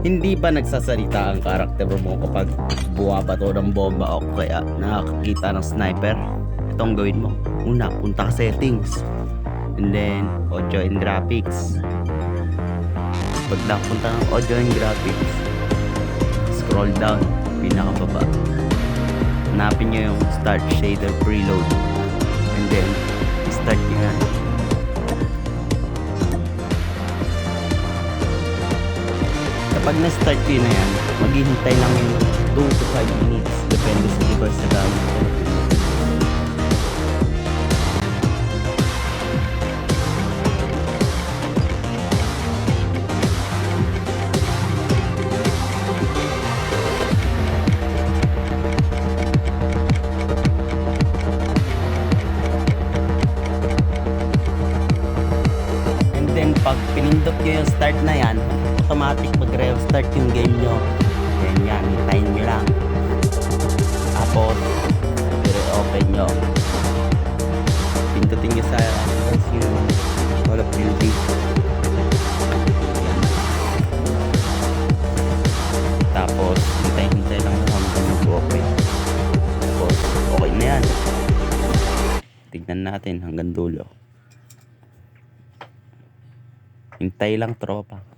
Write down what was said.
hindi ba nagsasalita ang karakter mo kapag buwabato ng bomba o kaya nakakita ng sniper? Ito ang gawin mo. Una, punta ka settings. And then, audio and graphics. Pag napunta ng audio and graphics, scroll down, pinakababa. Hanapin nyo yung start shader preload. And then, start nyo yan. Kapag na-start nyo na yan, maghihintay lang yung 2 to 5 minutes. Depende sa device na gamit ko. Then pag pinindot nyo yung start na yan, automatic mag-restart yung game nyo. Then yan, hintayin nyo lang. Tapos i-open nyo. Pindutin nyo sa yung Call of Duty. Yan. Tapos hintay lang hanggang mag-open. Tapos okay na yan. Tignan natin hanggang dulo. Hintay lang, tropa.